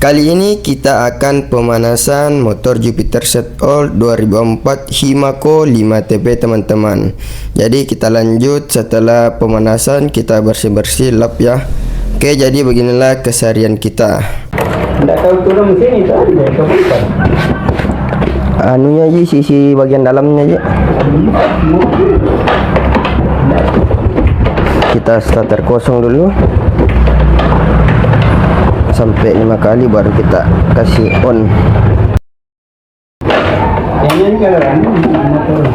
Kali ini kita akan pemanasan motor Jupiter Set All 2004 Himako 5TP teman-teman. Jadi kita lanjut setelah pemanasan, kita bersih-bersih lap ya. Oke, jadi beginilah keseharian kita. Tidak tahu turun sini tadi, Anunya aja, sisi bagian dalamnya aja. Kita starter kosong dulu sampai 5 kali baru kita kasih on. Ini kan motor.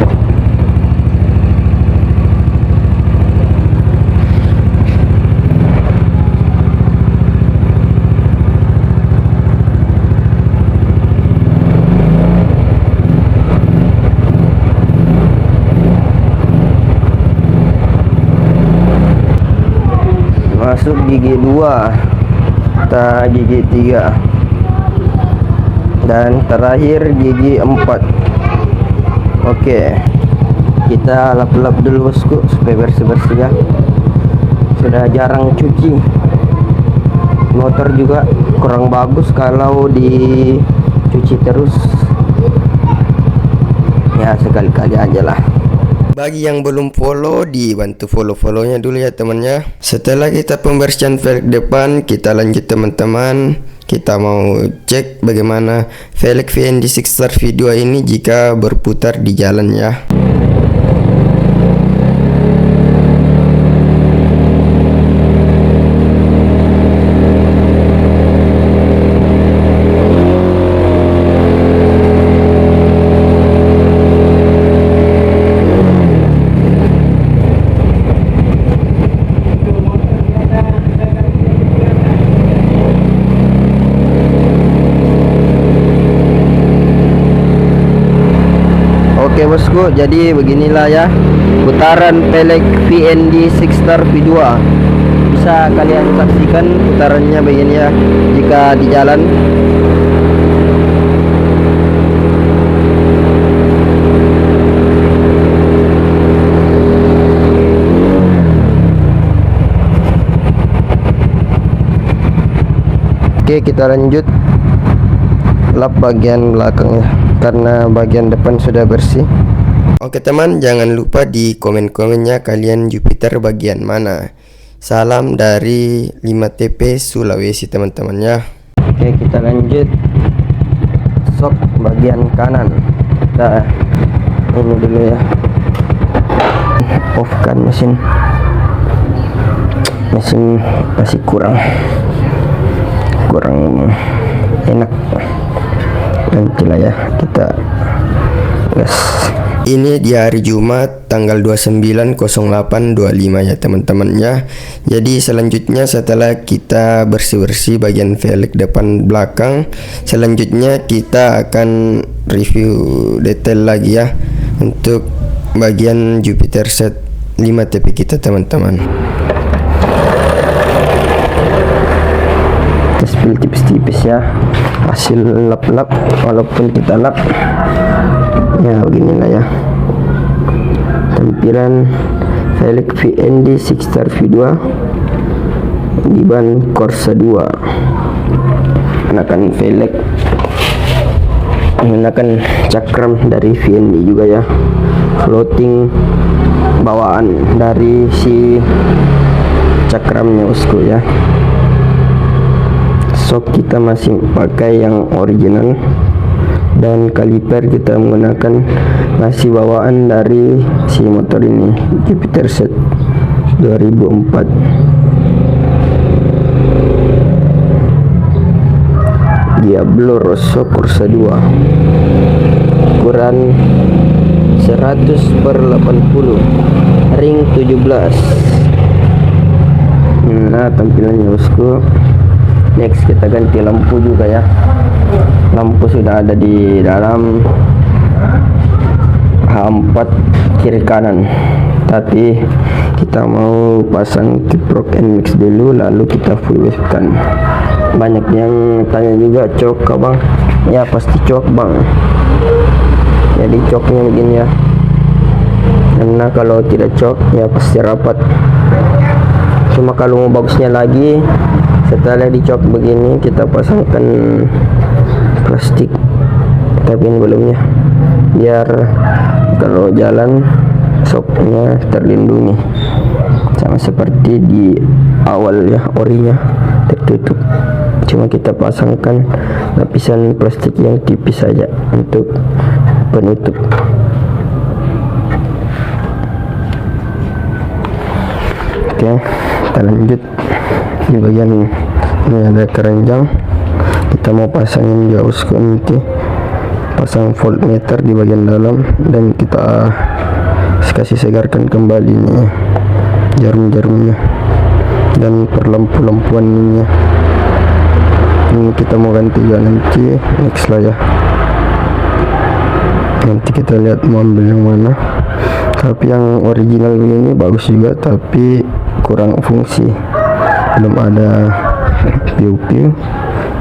Masuk gigi 2, kita gigi 3, dan terakhir gigi 4. Oke, kita lap-lap dulu bosku supaya bersih-bersih ya. Sudah jarang cuci, motor juga kurang bagus kalau dicuci terus ya, sekali-kali aja lah. Bagi yang belum follow, dibantu follow-follownya dulu ya temannya. Setelah kita pembersihan velg depan, kita lanjut teman-teman. Kita mau cek bagaimana velg VND Sixstar V2 ini jika berputar di jalan ya. Oke bosku, jadi beginilah ya putaran velg VND Sixstar V2. Bisa kalian saksikan putarannya begini ya jika di jalan. Oke, kita lanjut lap bagian belakangnya karena bagian depan sudah bersih. Oke teman, jangan lupa di komen-komennya kalian Jupiter bagian mana. Salam dari 5TP Sulawesi teman-teman ya. Oke, kita lanjut sok bagian kanan. Kita ini dulu ya, off kan mesin masih kurang enak. Nantilah ya kita gas. Ini di hari Jumat tanggal 29/08/25 ya teman-teman ya. Jadi selanjutnya setelah kita bersih-bersih bagian velg depan belakang, selanjutnya kita akan review detail lagi ya untuk bagian Jupiter Set 5TP kita teman-teman. Kita spill tipis-tipis ya hasil lap-lap, walaupun kita lap ya beginilah ya tampilan velg VND Sixstar V2 di ban Corsa 2. Menggunakan velg, menggunakan cakram dari VND juga ya, floating bawaan dari si cakramnya bosku ya. Sok kita masih pakai yang original, dan kaliper kita menggunakan masih bawaan dari si motor ini Jupiter Set 2004 Diablo Rosso Corsa 2, ukuran 100/80, ring 17. Nah tampilannya bosku. Next kita ganti lampu juga ya. Lampu sudah ada di dalam H4 kiri kanan, tapi kita mau pasang kiprok NMAX dulu, lalu kita full wave kan. Banyak yang tanya juga, cok bang? Ya pasti cok bang. Jadi coknya begini ya, karena kalau tidak cok ya pasti rapat. Cuma kalau mau bagusnya lagi, Setelah dicok begini, kita pasangkan plastik, tapi ini belumnya, biar kalau jalan soknya terlindungi, sama seperti di awal ya, orinya tertutup. Cuma kita pasangkan lapisan plastik yang tipis saja untuk penutup. Oke, kita lanjut. Di bagian ini ada keranjang, kita mau pasangin jauh nanti, pasang voltmeter di bagian dalam, dan kita kasih segarkan kembali nih jarum-jarumnya dan perlampu-lampuan ini. Ini kita mau ganti juga nanti next lah ya, nanti kita lihat mau ambil yang mana. Tapi yang original ini bagus juga, tapi kurang fungsi, belum ada piu-piu,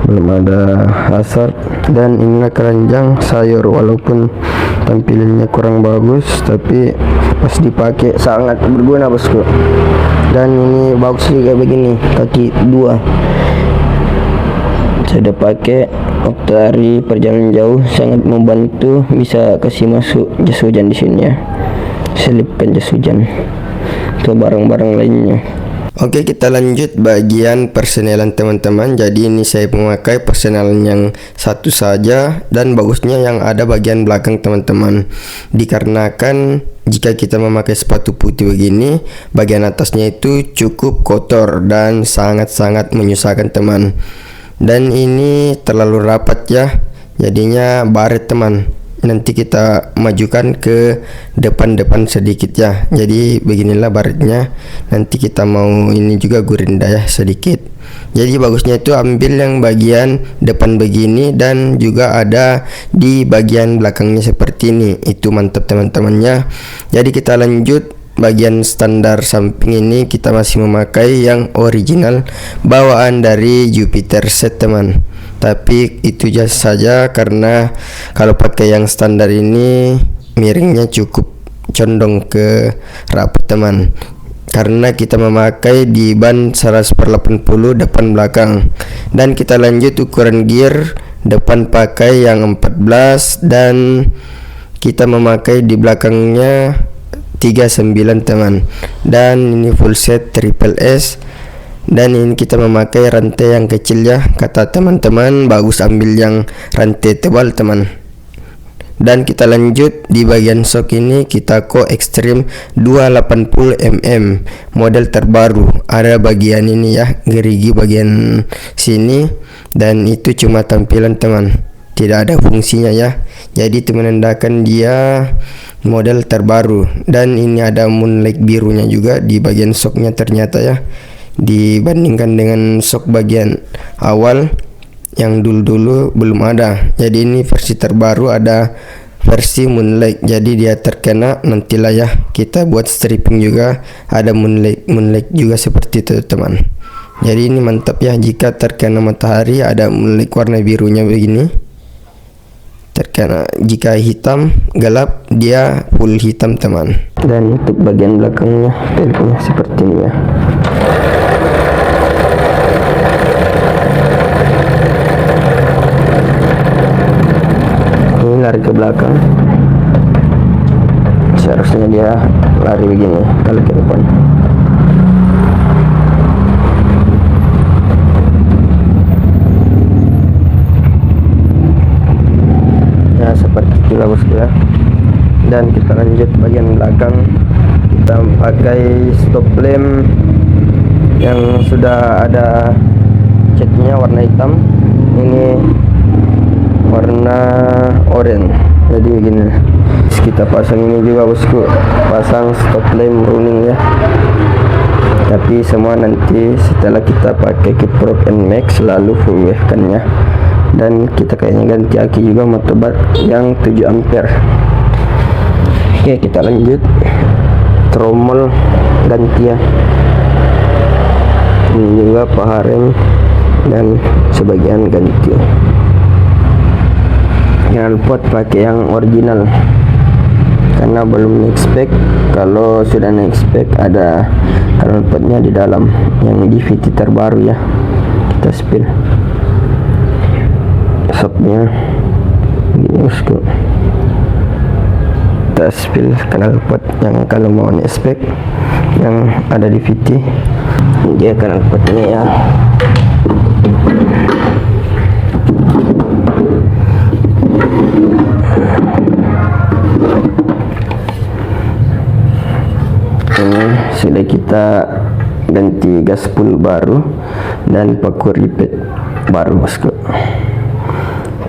belum ada hazard. Dan inilah keranjang sayur, walaupun tampilannya kurang bagus, tapi pas dipakai sangat berguna bosku. Dan ini bagus juga begini, kaki dua, sudah pakai waktu hari perjalanan jauh, sangat membantu. Bisa kasih masuk jas hujan di sini ya, selipkan jas hujan atau barang-barang lainnya. Oke, kita lanjut bagian persenelan teman-teman. Jadi ini saya memakai persenelan yang satu saja, dan bagusnya yang ada bagian belakang teman-teman, dikarenakan jika kita memakai sepatu putih begini, bagian atasnya itu cukup kotor dan sangat-sangat menyusahkan teman. Dan ini terlalu rapat ya, jadinya baret teman. Nanti kita majukan ke depan-depan sedikit ya, jadi beginilah baretnya. Nanti kita mau ini juga gurinda ya sedikit. Jadi bagusnya itu ambil yang bagian depan begini, dan juga ada di bagian belakangnya seperti ini. Itu mantap teman-temannya. Jadi kita lanjut bagian standar samping ini, kita masih memakai yang original bawaan dari Jupiter set teman. Tapi itu saja, karena kalau pakai yang standar ini miringnya cukup condong ke rapat teman, karena kita memakai di ban 100/80 depan belakang. Dan kita lanjut ukuran gear, depan pakai yang 14, dan kita memakai di belakangnya 39 teman. Dan ini full set triple S, dan ini kita memakai rantai yang kecil ya, kata teman-teman bagus ambil yang rantai tebal teman. Dan kita lanjut di bagian sok ini, kita Ko Extreme 280 mm model terbaru. Ada bagian ini ya, gerigi bagian sini, dan itu cuma tampilan teman, tidak ada fungsinya ya. Jadi itu menandakan dia model terbaru. Dan ini ada moonlight birunya juga di bagian soknya ternyata ya, dibandingkan dengan sok bagian awal yang dulu-dulu belum ada. Jadi ini versi terbaru, ada versi moonlight, jadi dia terkena. Nantilah ya kita buat stripping juga, ada moonlight juga seperti itu teman. Jadi ini mantap ya, jika terkena matahari ada moonlight warna birunya begini. Terkena jika hitam gelap, dia full hitam teman. Dan untuk bagian belakangnya teleponnya seperti ini ya. Ini lari ke belakang, seharusnya dia lari begini kalau ke depan. Ya seperti itulah bosku ya. Dan kita lanjut bagian belakang, kita pakai stop lamp yang sudah ada catnya warna hitam, ini warna oranye. Jadi begini, kita pasang ini juga bosku, pasang stop lamp running ya. Tapi semua nanti setelah kita pakai kiprop NMAX lalu full wave kan ya. Dan kita kayaknya ganti aki juga motobat yang 7 ampere. Oke, kita lanjut tromol ganti ya. Ini juga paha rem dan sebagian ganti. Knalpot pakai yang original karena belum expect. Kalau sudah expect ada knalpotnya di dalam yang DVT terbaru ya. kita spill soknya gini bosku. Kita spill knalpot yang kalau mau spek yang ada di VT, dia knalpot ini ya. Ini sudah kita ganti gaspol baru dan paku ripet baru bosku.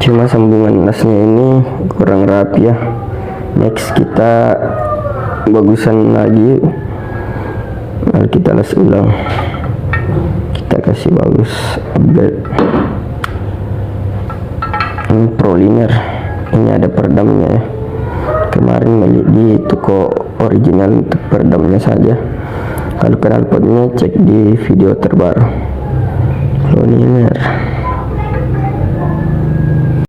Cuma sambungan nasnya ini kurang rapi ya. Next kita bagusan lagi, lalu kita las ulang, kita kasih bagus upgrade. Ini proliner, ini ada peredamnya ya. Kemarin beli di toko original untuk peredamnya saja. Kalau knalpotnya cek di video terbaru. Proliner.